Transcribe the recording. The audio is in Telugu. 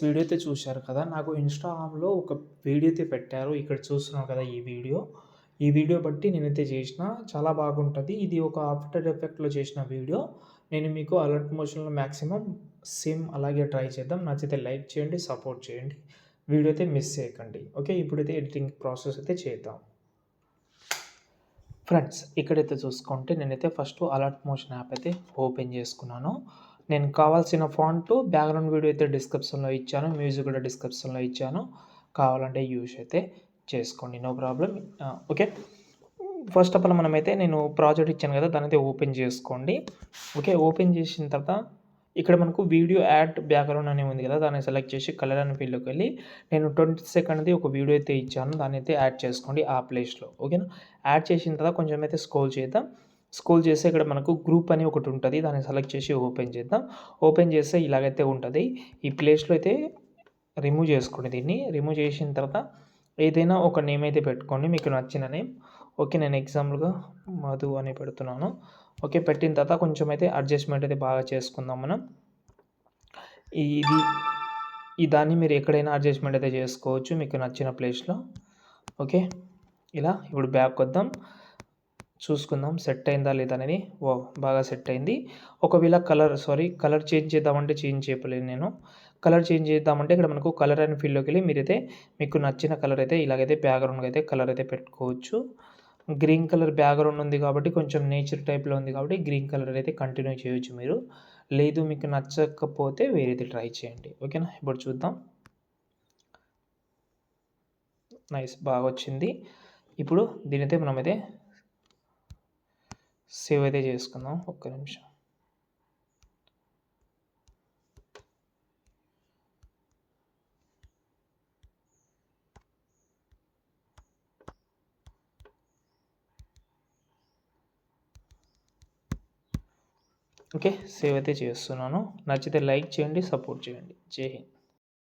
వీడియో అయితే చూశారు కదా! నాకు ఇన్‌స్టాగ్రామ్‌లో ఒక వీడియో అయితే పెట్టారు. ఇక్కడ చూస్తున్నారు కదా! ఈ వీడియో బట్టి నేనైతే చేసిన చాలా బాగుంటది. ఇది ఒక ఆఫ్టర్ ఎఫెక్ట్‌లో చేసిన వీడియో. నేను మీకు అలర్ట్ మోషన్‌లో మాక్సిమం సేమ్ అలాగే ట్రై చేద్దాం. నచ్చితే లైక్ చేయండి, సపోర్ట్ చేయండి. వీడియో అయితే మిస్ చేయకండి. ఓకే. ఇప్పుడైతే ఎడిటింగ్ ప్రాసెస్ అయితే చేద్దాం. ఫ్రెండ్స్ ఇక్కడైతే చూసుకుంటే నేనైతే ఫస్ట్ అలర్ట్ మోషన్ యాప్ అయితే ఓపెన్ చేసుకున్నాను. నేను కావాల్సిన ఫాంట్ బ్యాక్‌గ్రౌండ్ వీడియో అయితే డిస్క్రిప్షన్‌లో ఇచ్చాను. మ్యూజిక్ కూడా డిస్క్రిప్షన్‌లో ఇచ్చాను. కావాలంటే యూజ్ అయితే చేసుకోండి. No problem. Okay. First of all మనమైతే నేను ప్రాజెక్ట్ ఇచ్చాను కదా! దాన్నైతే ఓపెన్ చేసుకోండి. ఓకే. ఓపెన్ చేసిన తర్వాత ఇక్కడ మనకు వీడియో యాడ్ బ్యాక్‌గ్రౌండ్ అని ఉంది కదా! దాన్ని సెలెక్ట్ చేసి కలర్ అనే ఫీల్డ్‌లోకి వెళ్ళి నేను 20 సెకండ్‌ది ఒక వీడియో అయితే ఇచ్చాను. దాన్నైతే యాడ్ చేసుకోండి ఆ ప్లేస్‌లో. ఓకేనా? యాడ్ చేసిన తర్వాత కొంచెం అయితే స్క్రోల్ చేద్దాం. స్క్రోల్ చేస్తే ఇక్కడ మనకు గ్రూప్ అని ఒకటి ఉంటది. దాన్ని సెలెక్ట్ చేసి ఓపెన్ చేద్దాం. ఓపెన్ చేస్తే ఇలాగైతే ఉంటది. ఈ ప్లేస్‌లో అయితే రిమూవ్ చేసుకోండి దీన్ని. రిమూవ్ చేసిన తర్వాత ఏదైనా ఒక నేమ్ అయితే పెట్టుకోండి. మీకు నచ్చిన నేమ్. ఓకే. నేను ఎగ్జాంపుల్‌గా మధు అని పెడుతున్నాను. ఓకే. పెట్టిన తర్వాత కొంచెం అయితే అడ్జస్ట్‌మెంట్ అయితే బాగా చేసుకుందాం మనం. ఇది ఈ దాన్ని మీరు ఎక్కడైనా అడ్జస్ట్‌మెంట్ అయితే చేసుకోవచ్చు మీకు నచ్చిన ప్లేస్‌లో. ఓకే. ఇలా ఇప్పుడు బ్యాక్‌కొద్దాం. చూసుకుందాం సెట్ అయిందా లేదా అనేది. వావ్! బాగా సెట్ అయింది. ఒకవేళ కలర్ చేంజ్ చేద్దామంటే చేంజ్ చేయలేను నేను. కలర్ చేంజ్ చేద్దామంటే ఇక్కడ మనకు కలర్ అనే ఫీల్డ్‌లోకెళ్ళి మీరైతే మీకు నచ్చిన కలర్ అయితే ఇలాగైతే బ్యాక్‌గ్రౌండ్‌కి అయితే కలర్ అయితే పెట్టుకోవచ్చు. గ్రీన్ కలర్ బ్యాక్‌గ్రౌండ్ ఉంది కాబట్టి కొంచెం నేచర్ టైప్‌లో ఉంది కాబట్టి గ్రీన్ కలర్ అయితే కంటిన్యూ చేయొచ్చు మీరు. లేదు మీకు నచ్చకపోతే వేరేది ట్రై చేయండి. ఓకేనా? ఇప్పుడు చూద్దాం. నైస్ బాగొచ్చింది. ఇప్పుడు దీనైతే మనమైతే సేవ్ అయితే చేసుకుందాం. ఒక్క నిమిషం. ఓకే. సేవ్ అయితే చేస్తున్నాను. నచ్చితే లైక్ చేయండి, సపోర్ట్ చేయండి. జై హింద్.